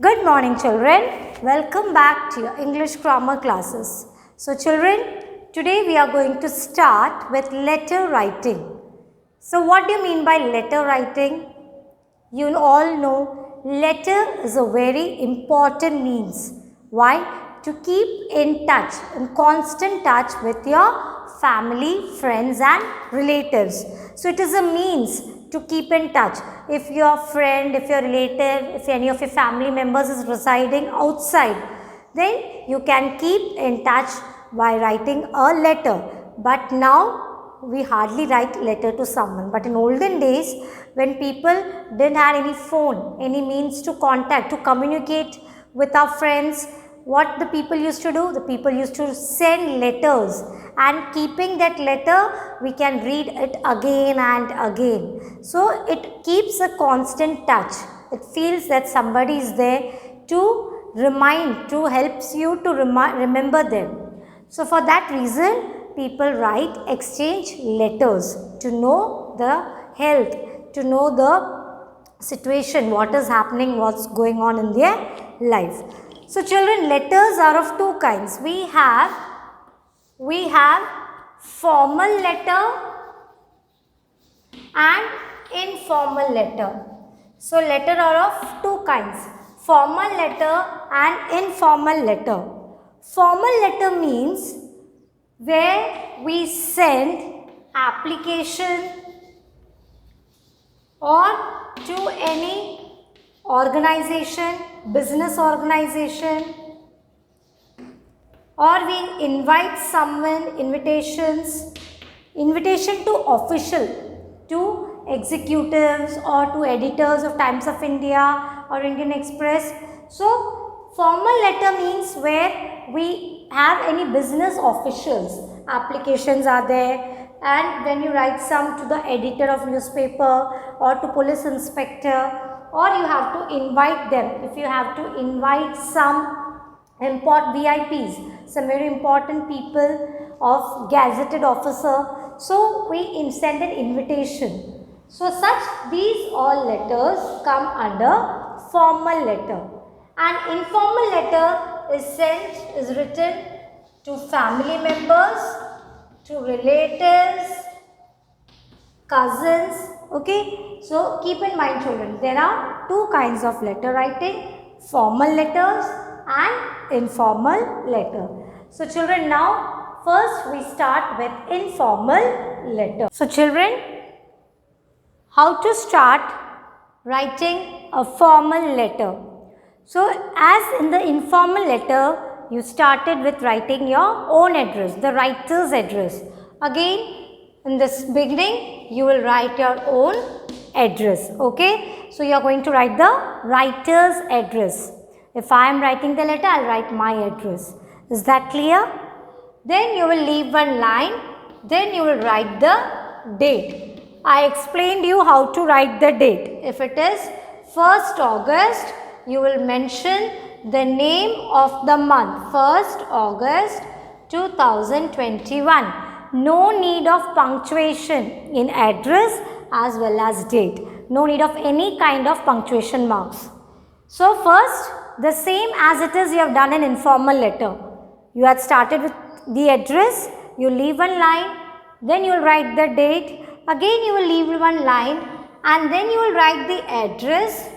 Good morning, children. Welcome back to your English grammar classes. So, children, today we are going to start with letter writing. So, what do you mean by letter writing? You all know letter is a very important means. Why? To keep in touch, in constant touch with your family, friends and relatives. So, it is a means to keep in touch. If your friend, if your relative, if any of your family members is residing outside, then you can keep in touch by writing a letter. But now we hardly write letter to someone. But in olden days, when people didn't have any phone, any means to contact, to communicate with our friends, what the people used to do? The people used to send letters, and keeping that letter, we can read it again and again. So it keeps a constant touch. It feels that somebody is there to remind, to helps you to remember them. So for that reason, people write, exchange letters to know the health, to know the situation, what is happening, what's going on in their life. So children, letters are of two kinds. We have formal letter and informal letter. So letter are of two kinds, formal letter and informal letter. Formal letter means where we send application or to any organization, business organization, or we invite someone, invitation to official, to executives or to editors of Times of India or Indian Express. So formal letter means where we have any business officials, applications are there, and when you write some to the editor of newspaper or to police inspector, or you have to invite them. If you have to invite some VIPs, some very important people of gazetted officer, so we send an invitation. So these all letters come under formal letter. And informal letter is written to family members, to relatives, cousins. Okay, so keep in mind, children, there are two kinds of letter writing, formal letters and informal letter. So children, now first we start with informal letter. So children, how to start writing a formal letter? So as in the informal letter, you started with writing your own address, the writer's address. Again, in this beginning, you will write your own address. Okay, so you are going to write the writer's address. If I am writing the letter, I will write my address. Is that clear? Then you will leave one line. Then you will write the date. I explained you how to write the date. If it is 1st August, you will mention the name of the month, 1st August 2021. No need of punctuation in address as well as date. No need of any kind of punctuation marks. So first, the same as it is you have done an informal letter. You had started with the address, you leave one line, then you will write the date, again you will leave one line, and then you will write the address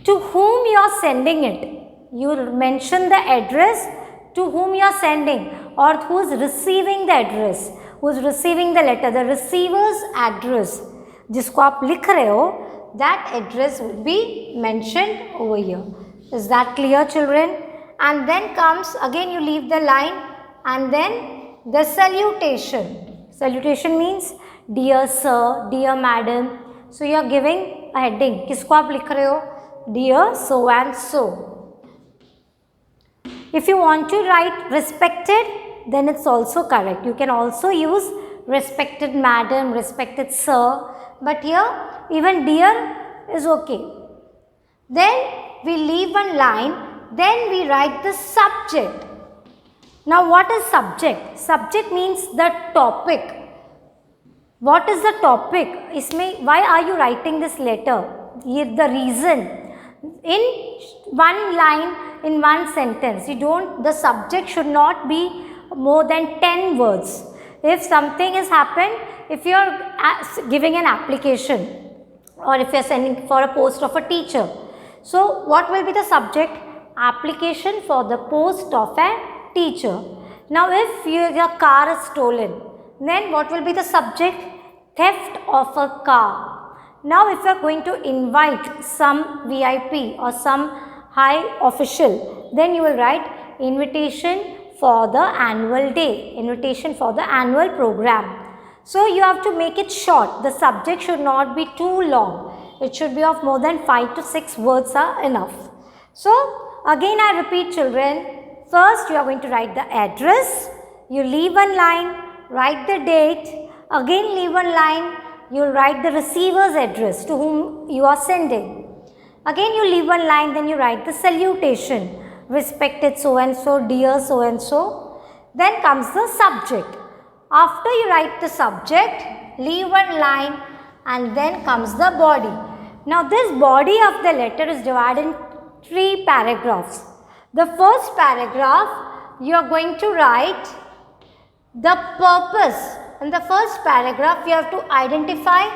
to whom you are sending it. You will mention the address to whom you are sending or who is receiving the address, who is receiving the letter, the receiver's address. जिसको आप लिख रहे हो, that address will be mentioned over here. Is that clear, children? And then comes, again you leave the line, and then the salutation. Salutation means dear sir, dear madam. So you are giving a heading. किसको आप लिख रहे हो? Dear so and so. If you want to write respected, then it's also correct. You can also use respected madam, respected sir, but here even dear is okay. Then we leave one line, then we write the subject. Now what is subject? Subject means the topic. What is the topic? Why are you writing this letter? The reason. in one line, in one sentence. The subject should not be more than 10 words. If something has happened, if you are giving an application or if you are sending for a post of a teacher, so what will be the subject? Application for the post of a teacher. Now if your car is stolen, then what will be the subject? Theft of a car. Now if you are going to invite some VIP or some high official, then you will write invitation for the annual day, invitation for the annual program. So you have to make it short. The subject should not be too long. It should be of more than 5 to 6 words are enough. So again I repeat, children, first you are going to write the address, you leave one line, write the date, again leave one line, you will write the receiver's address to whom you are sending. Again you leave one line, then you write the salutation, respected so and so, dear so and so. Then comes the subject. After you write the subject, leave one line and then comes the body. Now this body of the letter is divided in 3 paragraphs. The first paragraph, you are going to write the purpose. In the first paragraph, you have to identify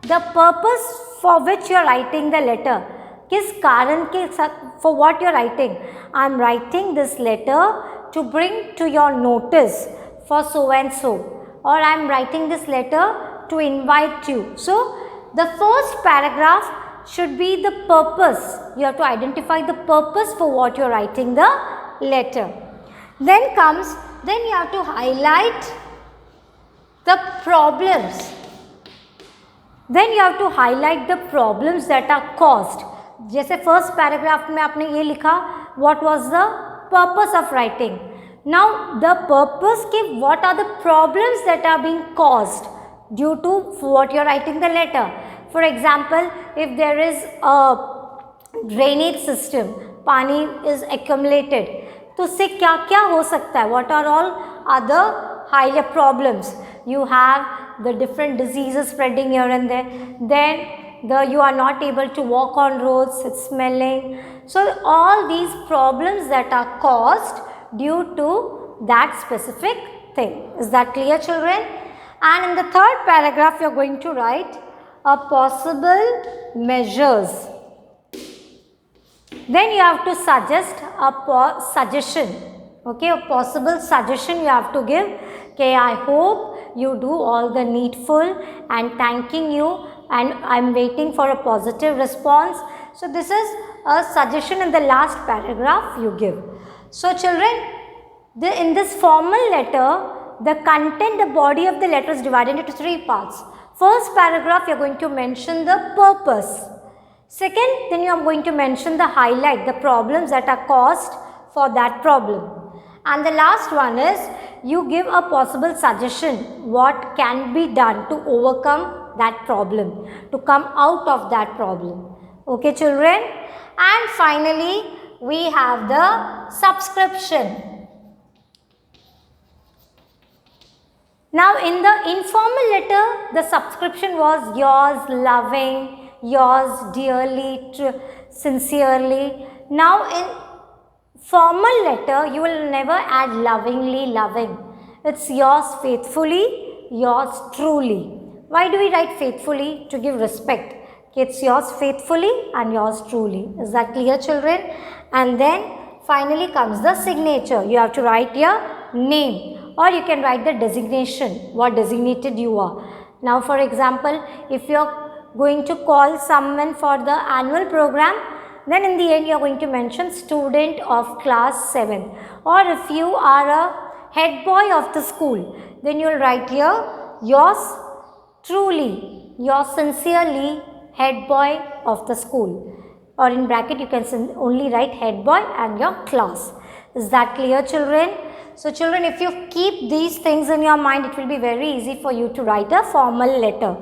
the purpose for which you are writing the letter. किस कारण के for what you are writing? I am writing this letter to bring to your notice for so and so, or I am writing this letter to invite you. So the first paragraph should be the purpose. You have to identify the purpose for what you are writing the letter. Then you have to highlight the problems. Then you have to highlight the problems that are caused. जैसे first paragraph में आपने ये लिखा, what was the purpose of writing. Now the purpose के what are the problems that are being caused due to what you are writing the letter. For example, if there is a drainage system, पानी is accumulated, तो उससे क्या क्या हो सकता है? What are all other higher problems? You have the different diseases spreading here and there. Then you are not able to walk on roads, it's smelling. So all these problems that are caused due to that specific thing. Is that clear, children? And in the third paragraph, you are going to write a possible measures. Then you have to suggest a suggestion. Okay, a possible suggestion you have to give. Okay, I hope you do all the needful and thanking you, and I am waiting for a positive response. So this is a suggestion in the last paragraph you give. So children, in this formal letter, the content, the body of the letter is divided into 3 parts. First paragraph, you are going to mention the purpose. Second, then you are going to mention the highlight, the problems that are caused for that problem. And the last one is, you give a possible suggestion, what can be done to overcome that problem, to come out of that problem. Okay, children? And finally, we have the subscription. Now, in the informal letter, the subscription was yours loving, yours dearly, sincerely. Now, in formal letter, you will never add lovingly, loving. It's yours faithfully, yours truly. Why do we write faithfully? To give respect. It's yours faithfully and yours truly. Is that clear, children? And then finally comes the signature. You have to write your name, or you can write the designation, what designated you are. Now, for example, if you are going to call someone for the annual program, then in the end you are going to mention student of class 7. Or if you are a head boy of the school, then you will write here yours truly, yours sincerely, head boy of the school. Or in bracket you can only write head boy and your class. Is that clear, children? So children, if you keep these things in your mind, it will be very easy for you to write a formal letter.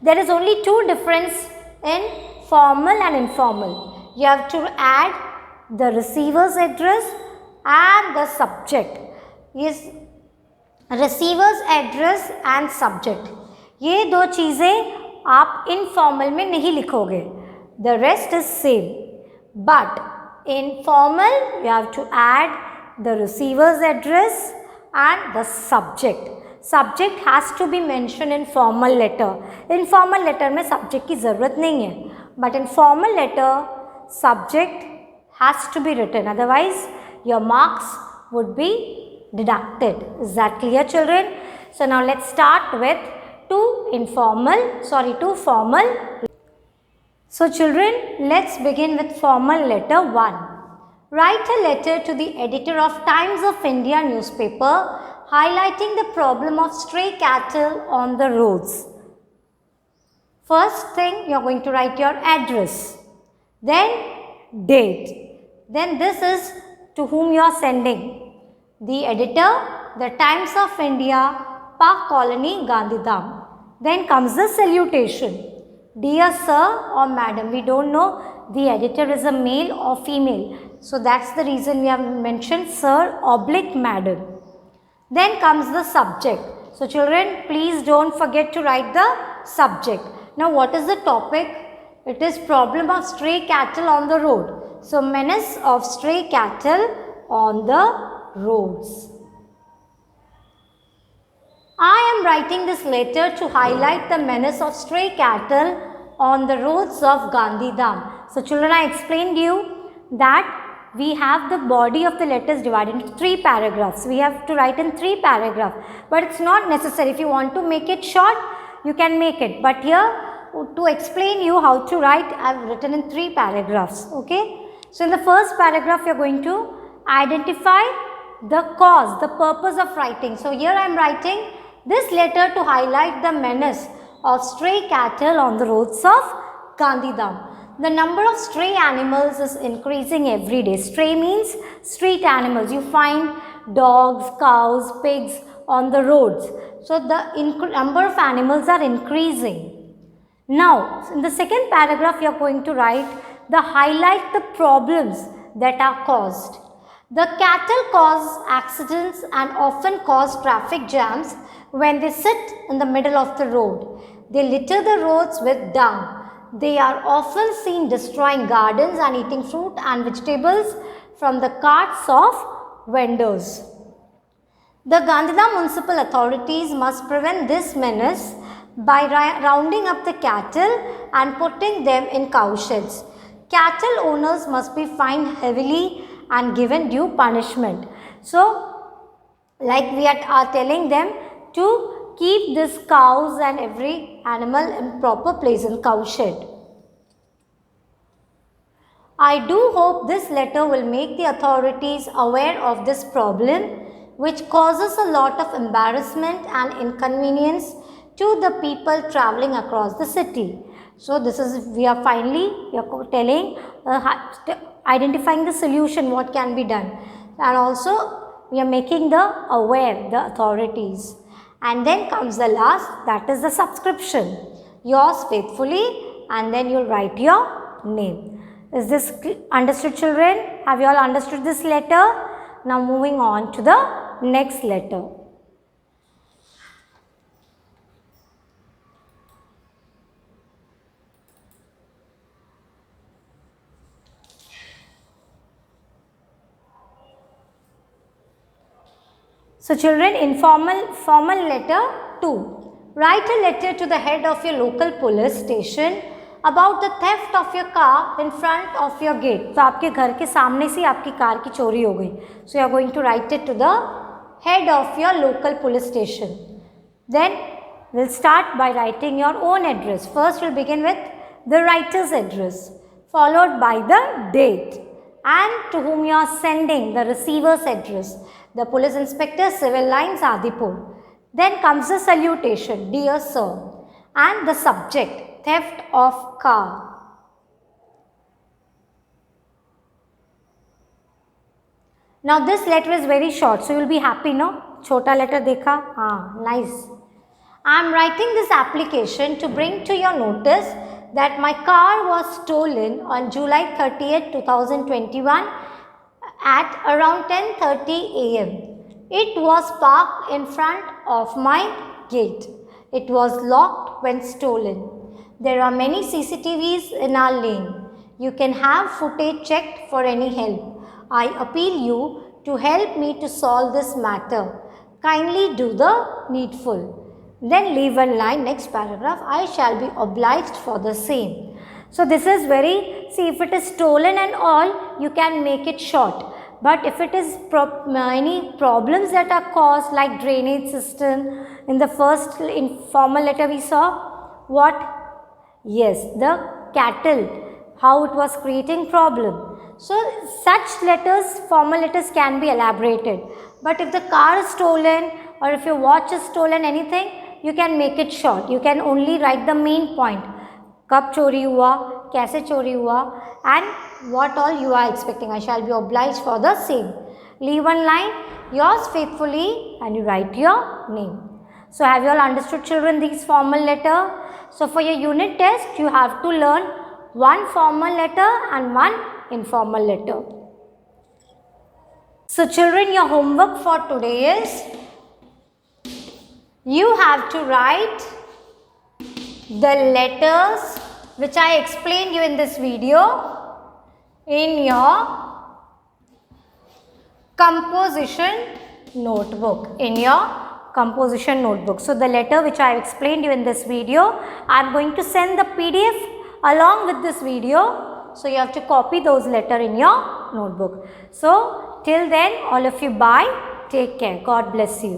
There is only 2 difference in formal and informal. You have to add the receiver's address and the subject. Yes, receiver's address and subject. ये 2 चीज़ें आप informal में नहीं लिखोगे. The rest is same. But in formal, you have to add the receiver's address and the subject. Subject has to be mentioned in formal letter. In formal letter में subject की ज़रूरत नहीं है. But in formal letter, subject has to be written. Otherwise, your marks would be deducted. Is that clear, children? So now let's start with two formal. So children, let's begin with formal letter 1. Write a letter to the editor of Times of India newspaper highlighting the problem of stray cattle on the roads. First thing, you are going to write your address, then date, then this is to whom you are sending. The editor, the Times of India, Park Colony, Gandhidham. Then comes the salutation. Dear sir or madam, we don't know the editor is a male or female. So that's the reason we have mentioned sir / madam. Then comes the subject. So children, please don't forget to write the subject. Now what is the topic? It is problem of stray cattle on the road. So menace of stray cattle on the roads. I am writing this letter to highlight the menace of stray cattle on the roads of Gandhidham. So children, I explained you that we have the body of the letters divided into 3 paragraphs. We have to write in 3 paragraphs. But it's not necessary. If you want to make it short, you can make it. But here, to explain you how to write, I have written in 3 paragraphs. Okay. So in the first paragraph, you are going to identify the cause, the purpose of writing. So here I am writing this letter to highlight the menace of stray cattle on the roads of Gandhidham. The number of stray animals is increasing every day. Stray means street animals. You find dogs, cows, pigs on the roads. So the number of animals are increasing. Now, in the second paragraph, you are going to write highlight the problems that are caused. The cattle cause accidents and often cause traffic jams when they sit in the middle of the road. They litter the roads with dung. They are often seen destroying gardens and eating fruit and vegetables from the carts of vendors. The Gandhidham municipal authorities must prevent this menace by rounding up the cattle and putting them in cowsheds. Cattle owners must be fined heavily and given due punishment. So, like we are telling them to keep these cows and every animal in proper place in cowshed. I do hope this letter will make the authorities aware of this problem, which causes a lot of embarrassment and inconvenience to the people traveling across the city. So this is, we are telling, identifying the solution, what can be done, and also we are making the authorities. And then comes the last, that is the subscription. Yours faithfully, and then you'll write your name. Is this understood, children? Have you all understood this letter? Now moving on to the next letter. So children, in formal letter 2. Write a letter to the head of your local police station about the theft of your car in front of your gate. तो आपके घर के सामने से आपकी car की चोरी हो गई. So you are going to write it to the head of your local police station. Then we'll start by writing your own address. First we'll begin with the writer's address, followed by the date and to whom you are sending, the receiver's address. The police inspector, civil lines, Adipur. Then comes the salutation, dear sir, and the subject, theft of car. Now this letter is very short, so you will be happy, no? Chota letter dekha? Nice. I am writing this application to bring to your notice that my car was stolen on July 30th, 2021 at around 10:30 a.m. It was parked in front of my gate. It was locked when stolen. There are many CCTVs in our lane. You can have footage checked for any help. I appeal you to help me to solve this matter. Kindly do the needful. Then leave one line, next paragraph, I shall be obliged for the same. So this is very, see if it is stolen and all, you can make it short. But if it is any problems that are caused like drainage system, in the first informal letter we saw, what? Yes, the cattle, how it was creating problem. So such letters, formal letters can be elaborated. But if the car is stolen or if your watch is stolen, anything, you can make it short. You can only write the main point. कब चोरी हुआ, कैसे चोरी हुआ, and what all you are expecting. I shall be obliged for the same. Leave one line, yours faithfully, and you write your name. So have you all understood, children, these formal letter? So for your unit test, you have to learn one formal letter and one informal letter. So children, your homework for today is, you have to write the letters which I explained you in this video in your composition notebook. So the letter which I have explained you in this video, I am going to send the PDF along with this video. So you have to copy those letters in your notebook. So till then, all of you, bye. Take care. God bless you.